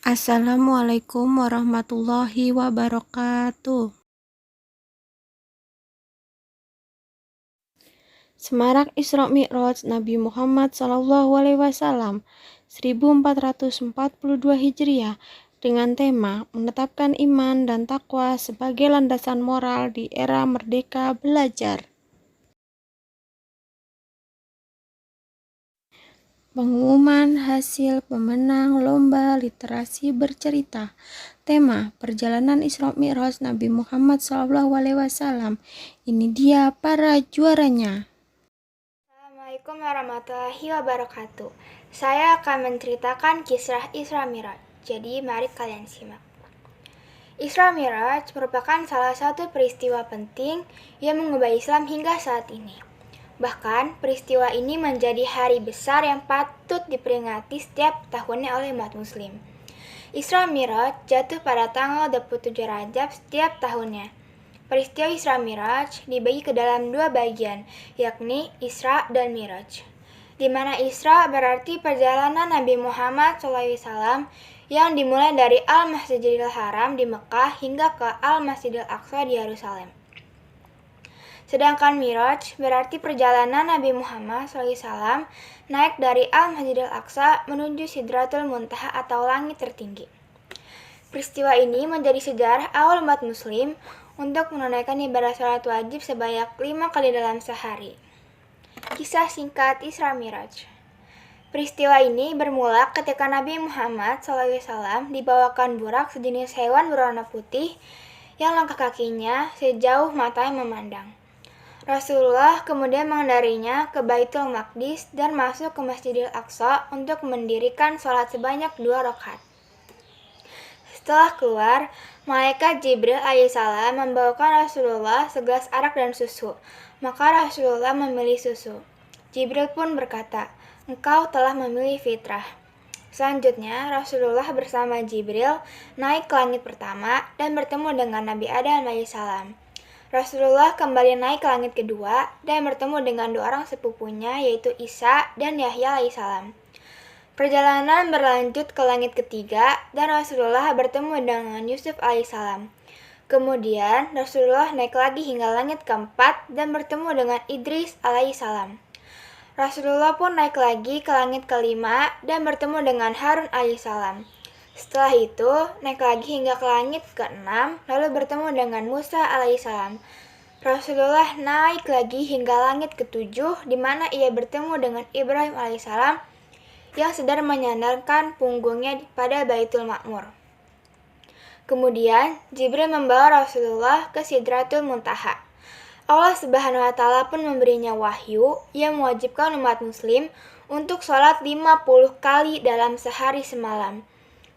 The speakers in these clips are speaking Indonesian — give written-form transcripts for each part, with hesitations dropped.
Assalamualaikum warahmatullahi wabarakatuh. Semarak Isra Mi'raj Nabi Muhammad SAW 1442 Hijriah dengan tema menetapkan iman dan takwa sebagai landasan moral di era merdeka belajar. Pengumuman hasil pemenang lomba literasi bercerita. Tema perjalanan Isra Mi'raj Nabi Muhammad SAW. Ini dia para juaranya. Assalamualaikum warahmatullahi wabarakatuh. Saya akan menceritakan kisah Isra Mi'raj. Jadi mari kalian simak. Isra Mi'raj merupakan salah satu peristiwa penting yang mengubah Islam hingga saat ini. Bahkan peristiwa ini menjadi hari besar yang patut diperingati setiap tahunnya oleh umat muslim. Isra Mi'raj jatuh pada tanggal 27 Rajab setiap tahunnya. Peristiwa Isra Mi'raj dibagi ke dalam dua bagian, yakni Isra dan Mi'raj. Di mana Isra berarti perjalanan Nabi Muhammad SAW yang dimulai dari Al-Masjidil Haram di Mekah hingga ke Al-Masjidil Aqsa di Yerusalem. Sedangkan Mi'raj berarti perjalanan Nabi Muhammad SAW naik dari Al-Masjidil Aqsa menuju Sidratul Muntaha atau langit tertinggi. Peristiwa ini menjadi sejarah awal umat muslim untuk menunaikan ibadah salat wajib sebanyak 5 kali dalam sehari. Kisah singkat Isra Mi'raj. Peristiwa ini bermula ketika Nabi Muhammad SAW dibawakan burak sejenis hewan berwarna putih yang langkah kakinya sejauh mata yang memandang. Rasulullah kemudian mengendarinya ke Baitul Maqdis dan masuk ke Masjidil Aqsa untuk mendirikan sholat sebanyak 2 rakaat. Setelah keluar, malaikat Jibril alaihissalam membawakan Rasulullah segelas arak dan susu. Maka Rasulullah memilih susu. Jibril pun berkata, "Engkau telah memilih fitrah." Selanjutnya, Rasulullah bersama Jibril naik ke langit pertama dan bertemu dengan Nabi Adam alaihissalam. Rasulullah kembali naik ke langit kedua dan bertemu dengan 2 orang sepupunya yaitu Isa dan Yahya alaihissalam. Perjalanan berlanjut ke langit ketiga dan Rasulullah bertemu dengan Yusuf alaihissalam. Kemudian Rasulullah naik lagi hingga langit keempat dan bertemu dengan Idris alaihissalam. Rasulullah pun naik lagi ke langit kelima dan bertemu dengan Harun alaihissalam. Setelah itu naik lagi hingga ke langit keenam lalu bertemu dengan Musa alaihissalam. Rasulullah naik lagi hingga langit ketujuh di mana ia bertemu dengan Ibrahim alaihissalam yang sedang menyandarkan punggungnya pada Baitul Ma'mur. Kemudian, Jibril membawa Rasulullah ke Sidratul Muntaha. Allah Subhanahu wa Ta'ala pun memberinya wahyu yang mewajibkan umat muslim untuk sholat 50 kali dalam sehari semalam.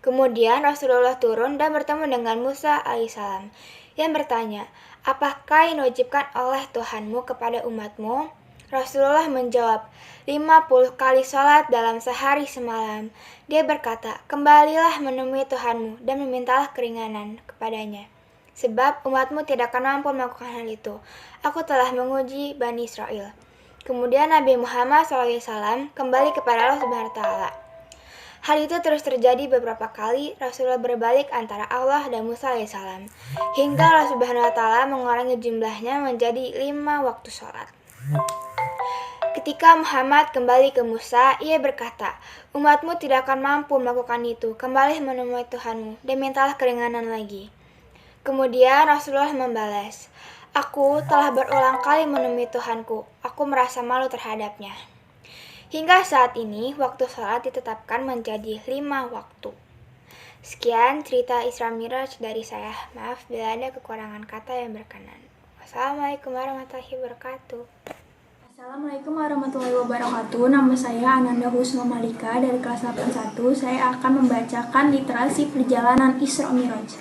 Kemudian Rasulullah turun dan bertemu dengan Musa alaihissalam yang bertanya, "Apakah yang diwajibkan oleh Tuhanmu kepada umatmu?" Rasulullah menjawab, 50 kali sholat dalam sehari semalam. Dia berkata, "Kembalilah menemui Tuhanmu dan memintalah keringanan kepadanya. Sebab umatmu tidak akan mampu melakukan hal itu. Aku telah menguji Bani Israel." Kemudian Nabi Muhammad SAW kembali kepada Allah Subhanahu wa Ta'ala. Hal itu terus terjadi beberapa kali. Rasulullah berbalik antara Allah dan Musa alaihissalam hingga Allah Subhanahu wa Ta'ala mengurangi jumlahnya menjadi 5 waktu sholat. Ketika Muhammad kembali ke Musa, ia berkata, "Umatmu tidak akan mampu melakukan itu. Kembali menemui Tuhanmu dan mintalah keringanan lagi." Kemudian Rasulullah membalas, "Aku telah berulang kali menemui Tuhanku. Aku merasa malu terhadapnya." Hingga saat ini, waktu sholat ditetapkan menjadi 5 waktu. Sekian cerita Isra Mi'raj dari saya. Maaf bila ada kekurangan kata yang berkenan. Wassalamualaikum warahmatullahi wabarakatuh. Assalamualaikum warahmatullahi wabarakatuh. Nama saya Ananda Husnul Malika dari kelas 81. Saya akan membacakan literasi perjalanan Isra Mi'raj.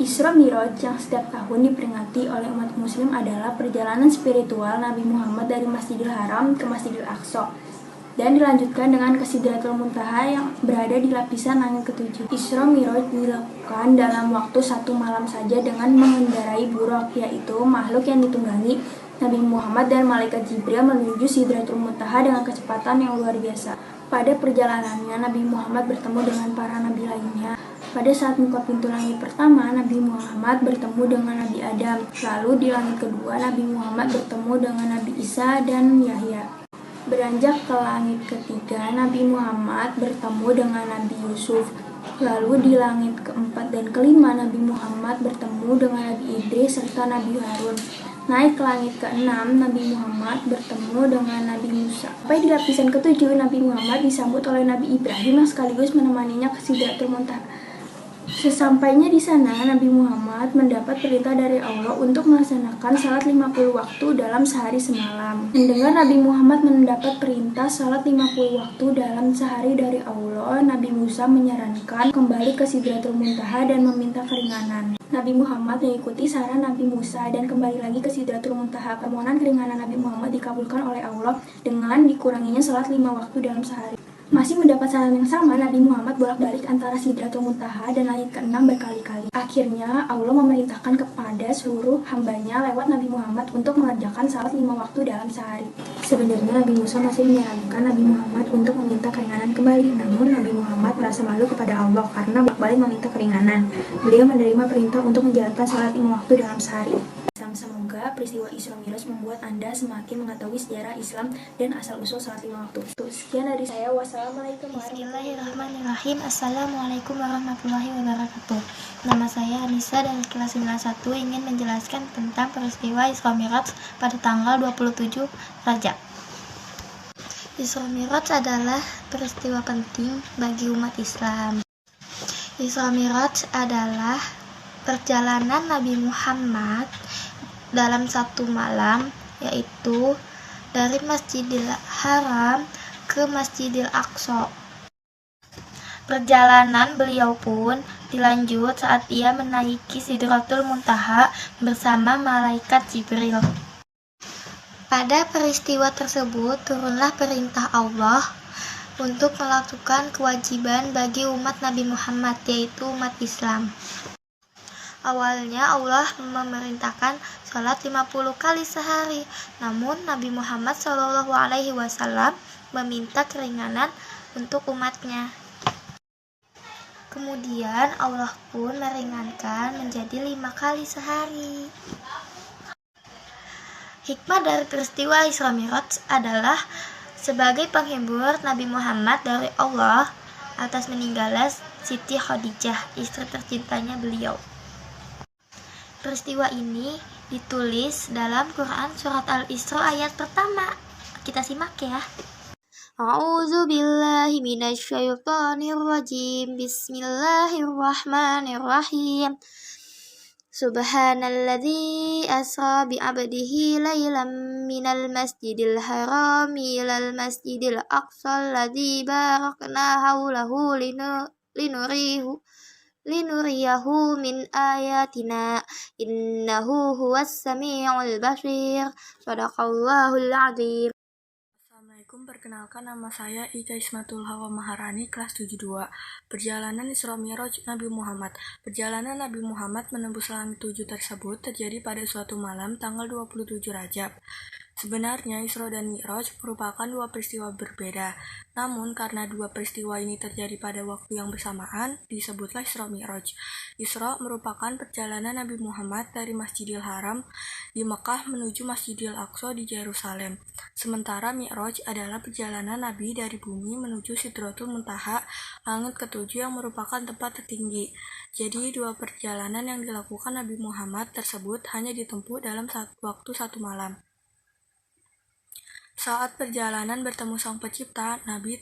Isra Mi'raj yang setiap tahun diperingati oleh umat muslim adalah perjalanan spiritual Nabi Muhammad dari Masjidil Haram ke Masjidil Aqsa dan dilanjutkan dengan ke Sidratul Muntaha yang berada di lapisan langit ketujuh. Isra Mi'raj dilakukan dalam waktu 1 malam saja dengan mengendarai burak, yaitu makhluk yang ditunggangi Nabi Muhammad dan malaikat Jibril menuju Sidratul Muntaha dengan kecepatan yang luar biasa. Pada perjalanannya, Nabi Muhammad bertemu dengan para nabi lainnya. Pada saat buka pintu langit pertama, Nabi Muhammad bertemu dengan Nabi Adam. Lalu di langit kedua, Nabi Muhammad bertemu dengan Nabi Isa dan Yahya. Beranjak ke langit ketiga, Nabi Muhammad bertemu dengan Nabi Yusuf. Lalu di langit keempat dan kelima, Nabi Muhammad bertemu dengan Nabi Idris serta Nabi Harun. Naik ke langit keenam, Nabi Muhammad bertemu dengan Nabi Musa. Sampai di lapisan ketujuh, Nabi Muhammad disambut oleh Nabi Ibrahim yang sekaligus menemaninya ke Sidratul Muntaha. Sesampainya di sana, Nabi Muhammad mendapat perintah dari Allah untuk melaksanakan salat 50 waktu dalam sehari semalam. Mendengar Nabi Muhammad mendapat perintah salat 50 waktu dalam sehari dari Allah, Nabi Musa menyarankan kembali ke Sidratul Muntaha dan meminta keringanan. Nabi Muhammad mengikuti saran Nabi Musa dan kembali lagi ke Sidratul Muntaha. Permohonan keringanan Nabi Muhammad dikabulkan oleh Allah dengan dikuranginya salat 5 waktu dalam sehari. Masih mendapat saran yang sama, Nabi Muhammad bolak-balik antara Sidratul Muntaha dan langit ke-6 berkali-kali. Akhirnya, Allah memerintahkan kepada seluruh hambanya lewat Nabi Muhammad untuk mengerjakan salat 5 waktu dalam sehari. Sebenarnya Nabi Musa masih menyarankan Nabi Muhammad untuk meminta keringanan kembali. Namun Nabi Muhammad merasa malu kepada Allah karena bolak-balik meminta keringanan. Beliau menerima perintah untuk menjalankan salat 5 waktu dalam sehari. Semoga peristiwa Isra Miraj membuat Anda semakin mengetahui sejarah Islam dan asal-usul salat 5 waktu. Sekian dari saya. Wassalamualaikum Bismillahirrahmanirrahim. Assalamualaikum warahmatullahi wabarakatuh. Nama saya Anissa dari kelas 91 ingin menjelaskan tentang peristiwa Isra Miraj pada tanggal 27 Rajab. Isra Miraj adalah peristiwa penting bagi umat Islam. Isra Miraj adalah perjalanan Nabi Muhammad dalam satu malam, yaitu dari Masjidil Haram ke Masjidil Aqsa. Perjalanan beliau pun dilanjut saat ia menaiki Sidratul Muntaha bersama malaikat Jibril. Pada peristiwa tersebut turunlah perintah Allah untuk melakukan kewajiban bagi umat Nabi Muhammad, yaitu umat Islam. Awalnya Allah memerintahkan salat 50 kali sehari, namun Nabi Muhammad SAW meminta keringanan untuk umatnya. Kemudian Allah pun meringankan menjadi 5 kali sehari. Hikmah dari peristiwa Isra Miraj adalah sebagai penghibur Nabi Muhammad dari Allah atas meninggalnya Siti Khadijah, istri tercintanya beliau. Peristiwa ini ditulis dalam Quran surat Al-Isra ayat pertama. Kita simak ya. A'udzu billahi minasyaitonir rajim. Bismillahirrahmanirrahim. Subhanalladzi asra bi 'abdihi lailan minal masjidil harami ilal masjidil aqsal ladzi barakna haulahu linuriyahu min ayatina innahu huwas samiul basir. Shadaqallahul azim. Assalamualaikum, perkenalkan nama saya Ika Ismatul Hawa Maharani, kelas 72. Perjalanan Isra Miraj Nabi Muhammad. Perjalanan Nabi Muhammad menembus langit 7 tersebut terjadi pada suatu malam tanggal 27 Rajab. Sebenarnya Isra dan Mi'raj merupakan dua peristiwa berbeda, namun karena dua peristiwa ini terjadi pada waktu yang bersamaan, disebutlah Isra Mi'raj. Isra merupakan perjalanan Nabi Muhammad dari Masjidil Haram di Mekah menuju Masjidil Aqsa di Yerusalem. Sementara Mi'raj adalah perjalanan Nabi dari bumi menuju Sidratul Muntaha, langit ketujuh yang merupakan tempat tertinggi. Jadi dua perjalanan yang dilakukan Nabi Muhammad tersebut hanya ditempuh dalam waktu satu malam. Saat perjalanan bertemu Sang Pencipta, Nabi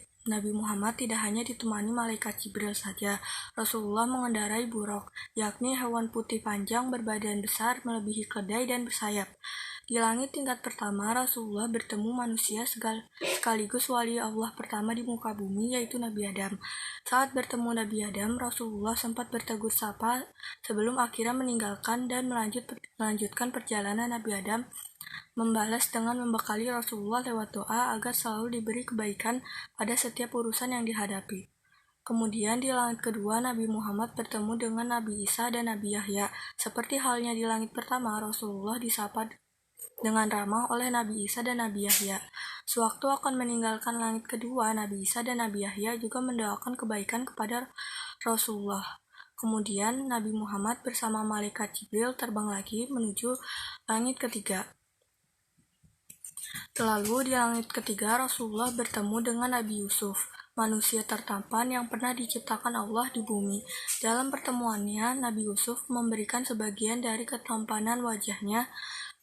Muhammad tidak hanya ditemani malaikat Jibril saja. Rasulullah mengendarai buraq, yakni hewan putih panjang berbadan besar melebihi keledai dan bersayap. Di langit tingkat pertama, Rasulullah bertemu manusia sekaligus wali Allah pertama di muka bumi, yaitu Nabi Adam. Saat bertemu Nabi Adam, Rasulullah sempat bertegur sapa sebelum akhirnya meninggalkan dan melanjutkan perjalanan. Nabi Adam membalas dengan membekali Rasulullah lewat doa agar selalu diberi kebaikan pada setiap urusan yang dihadapi. Kemudian di langit kedua, Nabi Muhammad bertemu dengan Nabi Isa dan Nabi Yahya. Seperti halnya di langit pertama, Rasulullah disapa dengan ramah oleh Nabi Isa dan Nabi Yahya. Sewaktu akan meninggalkan langit kedua, Nabi Isa dan Nabi Yahya juga mendoakan kebaikan kepada Rasulullah. Kemudian Nabi Muhammad bersama malaikat Jibril terbang lagi menuju langit ketiga. Lalu di langit ketiga Rasulullah bertemu dengan Nabi Yusuf, manusia tertampan yang pernah diciptakan Allah di bumi. Dalam pertemuannya, Nabi Yusuf memberikan sebagian dari ketampanan wajahnya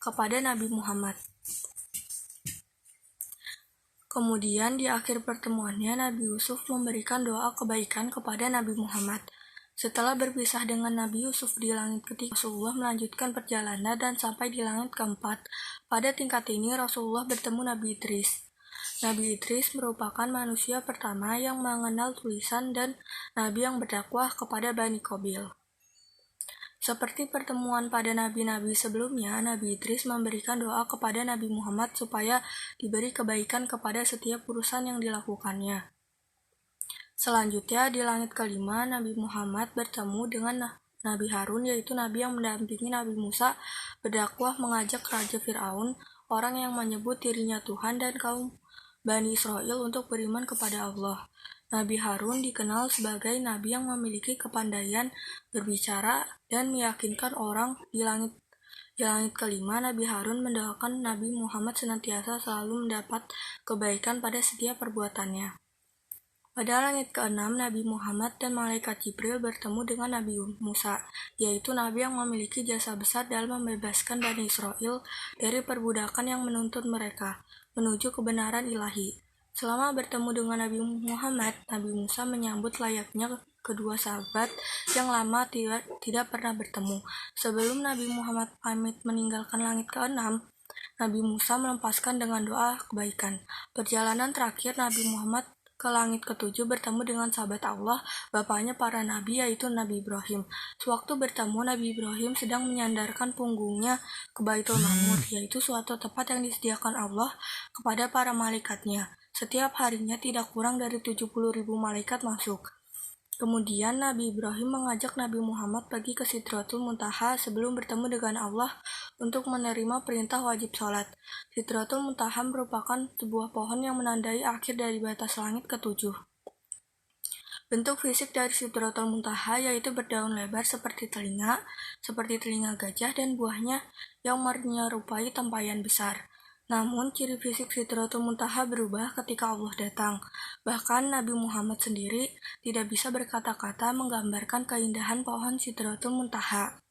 kepada Nabi Muhammad. Kemudian di akhir pertemuannya, Nabi Yusuf memberikan doa kebaikan kepada Nabi Muhammad. Setelah berpisah dengan Nabi Yusuf di langit ketiga, Rasulullah melanjutkan perjalanan dan sampai di langit keempat. Pada tingkat ini, Rasulullah bertemu Nabi Idris. Nabi Idris merupakan manusia pertama yang mengenal tulisan dan nabi yang berdakwah kepada Bani Qabil. Seperti pertemuan pada nabi-nabi sebelumnya, Nabi Idris memberikan doa kepada Nabi Muhammad supaya diberi kebaikan kepada setiap urusan yang dilakukannya. Selanjutnya, di langit kelima, Nabi Muhammad bertemu dengan Nabi Harun, yaitu nabi yang mendampingi Nabi Musa berdakwah mengajak Raja Fir'aun, orang yang menyebut dirinya Tuhan, dan kaum Bani Israel untuk beriman kepada Allah. Nabi Harun dikenal sebagai nabi yang memiliki kepandaian berbicara dan meyakinkan orang. Di langit kelima, Nabi Harun mendoakan Nabi Muhammad senantiasa selalu mendapat kebaikan pada setiap perbuatannya. Pada langit keenam, Nabi Muhammad dan malaikat Jibril bertemu dengan Nabi Musa, yaitu nabi yang memiliki jasa besar dalam membebaskan Bani Israel dari perbudakan yang menuntun mereka menuju kebenaran ilahi. Selama bertemu dengan Nabi Muhammad, Nabi Musa menyambut layaknya kedua sahabat yang lama tidak pernah bertemu. Sebelum Nabi Muhammad pamit meninggalkan langit keenam, Nabi Musa melepaskan dengan doa kebaikan. Perjalanan terakhir Nabi Muhammad ke langit ketujuh bertemu dengan sahabat Allah, bapaknya para nabi, yaitu Nabi Ibrahim. Sewaktu bertemu, Nabi Ibrahim sedang menyandarkan punggungnya ke Baitul Ma'mur, yaitu suatu tempat yang disediakan Allah kepada para malaikatnya. Setiap harinya tidak kurang dari 70.000 malaikat masuk. Kemudian Nabi Ibrahim mengajak Nabi Muhammad pergi ke Sidratul Muntaha sebelum bertemu dengan Allah untuk menerima perintah wajib sholat. Sidratul Muntaha merupakan sebuah pohon yang menandai akhir dari batas langit ketujuh. Bentuk fisik dari Sidratul Muntaha yaitu berdaun lebar seperti telinga gajah, dan buahnya yang menyerupai tempayan besar. Namun, ciri fisik Sidratul Muntaha berubah ketika Allah datang. Bahkan Nabi Muhammad sendiri tidak bisa berkata-kata menggambarkan keindahan pohon Sidratul Muntaha.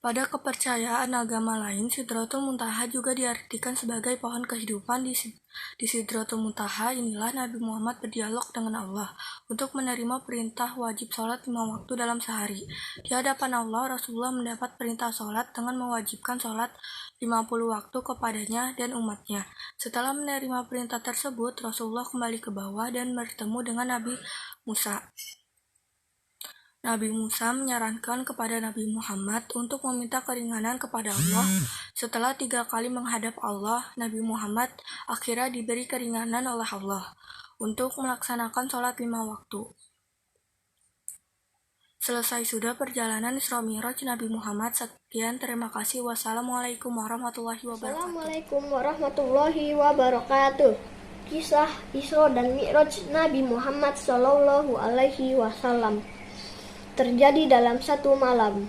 Pada kepercayaan agama lain, Sidratul Muntaha juga diartikan sebagai pohon kehidupan. Di Sidratul Muntaha inilah Nabi Muhammad berdialog dengan Allah untuk menerima perintah wajib sholat 5 waktu dalam sehari. Di hadapan Allah, Rasulullah mendapat perintah sholat dengan mewajibkan sholat 50 waktu kepadanya dan umatnya. Setelah menerima perintah tersebut, Rasulullah kembali ke bawah dan bertemu dengan Nabi Musa. Nabi Musa menyarankan kepada Nabi Muhammad untuk meminta keringanan kepada Allah. Setelah 3 kali menghadap Allah, Nabi Muhammad akhirnya diberi keringanan oleh Allah untuk melaksanakan sholat 5 waktu. Selesai sudah perjalanan Isra Mi'raj Nabi Muhammad. Sekian, terima kasih. Wassalamualaikum warahmatullahi wabarakatuh. Assalamualaikum warahmatullahi wabarakatuh. Kisah Isra dan Mi'raj Nabi Muhammad SAW terjadi dalam satu malam.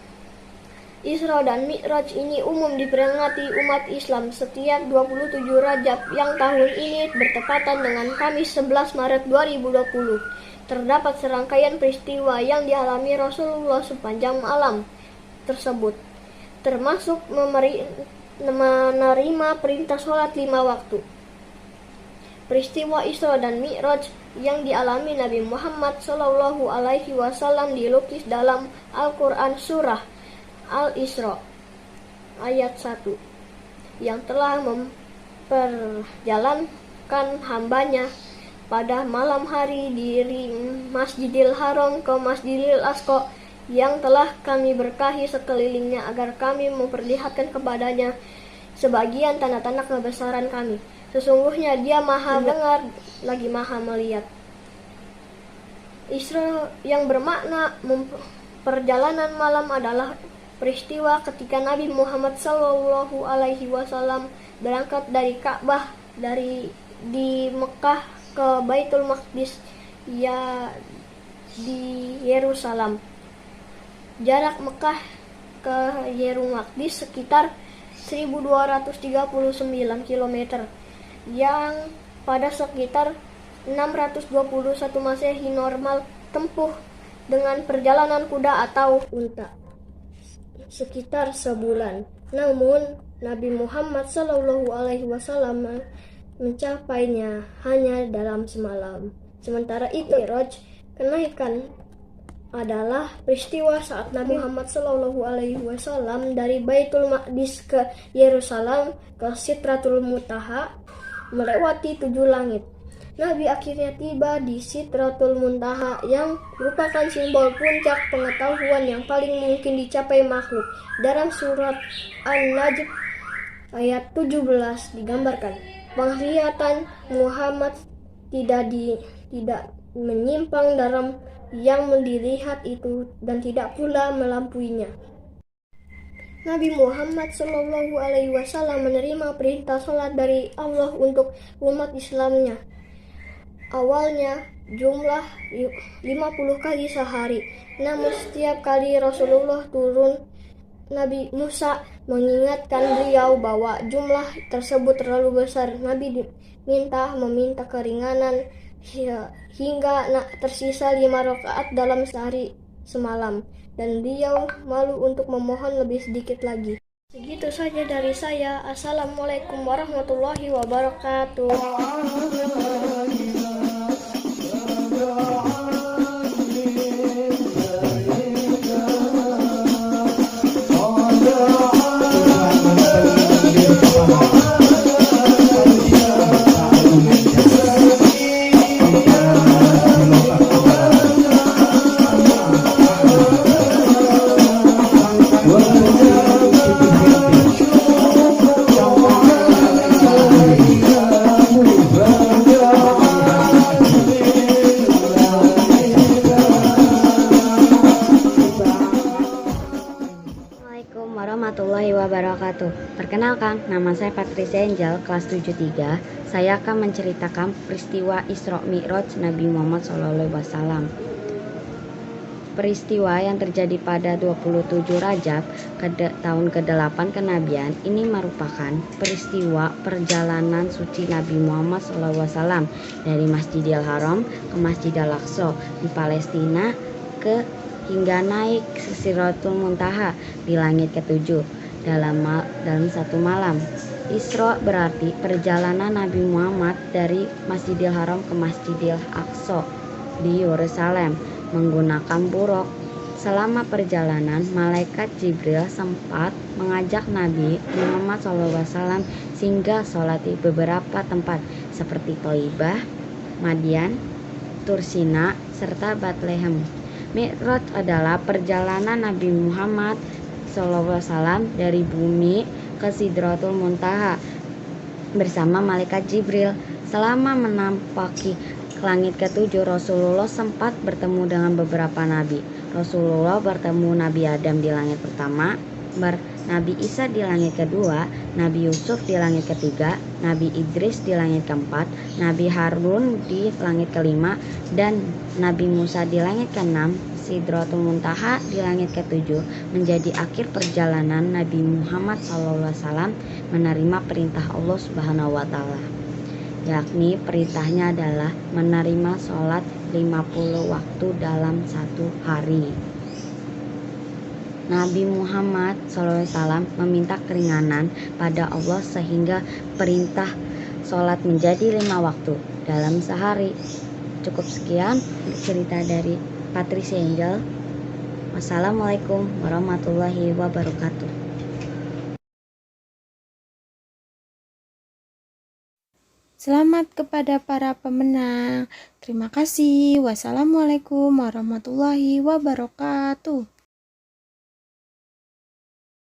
Isra dan Mi'raj ini umum diperingati umat Islam setiap 27 Rajab yang tahun ini bertepatan dengan Kamis 11 Maret 2020. Terdapat serangkaian peristiwa yang dialami Rasulullah sepanjang malam tersebut, termasuk menerima perintah sholat 5 waktu. Peristiwa Isra dan Mi'raj yang dialami Nabi Muhammad SAW dilukis dalam Al-Quran Surah Al-Isra ayat 1 yang telah memperjalankan hambanya pada malam hari dari Masjidil Haram ke Masjidil Aqsa yang telah kami berkahi sekelilingnya agar kami memperlihatkan kepadanya sebagian tanda-tanda kebesaran kami. Sesungguhnya Dia Maha Mendengar lagi Maha Melihat. Isra yang bermakna perjalanan malam adalah peristiwa ketika Nabi Muhammad SAW berangkat dari Ka'bah di Mekah ke Baitul Maqdis ya di Yerusalem. Jarak Mekah ke Baitul Maqdis sekitar 1239 km yang pada sekitar 621 Masehi normal tempuh dengan perjalanan kuda atau unta sekitar sebulan. Namun Nabi Muhammad SAW mencapainya hanya dalam semalam. Sementara itu, Mi'raj kenaikan adalah peristiwa saat Nabi Muhammad SAW dari Baitul Maqdis ke Yerusalem ke Sidratul Muntaha melewati 7 langit. Nabi akhirnya tiba di Sidratul Muntaha yang merupakan simbol puncak pengetahuan yang paling mungkin dicapai makhluk. Dalam surat An-Najm ayat 17 digambarkan, penglihatan Muhammad tidak menyimpang dalam yang dilihat itu dan tidak pula melampuinya. Nabi Muhammad SAW menerima perintah sholat dari Allah untuk umat Islamnya. Awalnya jumlah 50 kali sehari. Namun setiap kali Rasulullah turun, Nabi Musa mengingatkan beliau bahwa jumlah tersebut terlalu besar. Nabi meminta keringanan hingga tersisa 5 rakaat dalam sehari semalam. Dan beliau malu untuk memohon lebih sedikit lagi. Segitu saja dari saya. Assalamualaikum warahmatullahi wabarakatuh. Assalamualaikum warahmatullahi wabarakatuh. Perkenalkan, nama saya Patricia Angel, kelas 73. Saya akan menceritakan peristiwa Isra Mi'raj Nabi Muhammad SAW. Peristiwa yang terjadi pada 27 Rajab tahun ke-8 kenabian ini merupakan peristiwa perjalanan suci Nabi Muhammad SAW dari Masjidil Haram ke Masjidil Aqsa di Palestina hingga naik ke Sidratul Muntaha di langit ke-7 dalam satu malam. Isra berarti perjalanan Nabi Muhammad dari Masjidil Haram ke Masjidil Aqsa di Yerusalem menggunakan buruk. Selama perjalanan, malaikat Jibril sempat mengajak Nabi Muhammad SAW singgah sholat di beberapa tempat seperti Thaibah, Madian, Tursina, serta Bethlehem. Mi'raj adalah perjalanan Nabi Muhammad SAW dari bumi ke Sidratul Muntaha bersama malaikat Jibril. Selama menampaki langit ke-7, Rasulullah sempat bertemu dengan beberapa nabi. Rasulullah bertemu Nabi Adam di langit pertama, Nabi Isa di langit kedua, Nabi Yusuf di langit ketiga, Nabi Idris di langit keempat, Nabi Harun di langit kelima, dan Nabi Musa di langit keenam. Sidratul Muntaha di langit ke-7 menjadi akhir perjalanan Nabi Muhammad SAW menerima perintah Allah Subhanahu wa Ta'ala, yakni perintahnya adalah menerima sholat 50 waktu dalam satu hari. Nabi Muhammad SAW meminta keringanan pada Allah sehingga perintah sholat menjadi 5 waktu dalam sehari. Cukup sekian cerita dari Patricia Angel. Wassalamualaikum warahmatullahi wabarakatuh. Selamat kepada para pemenang. Terima kasih. Wassalamualaikum warahmatullahi wabarakatuh.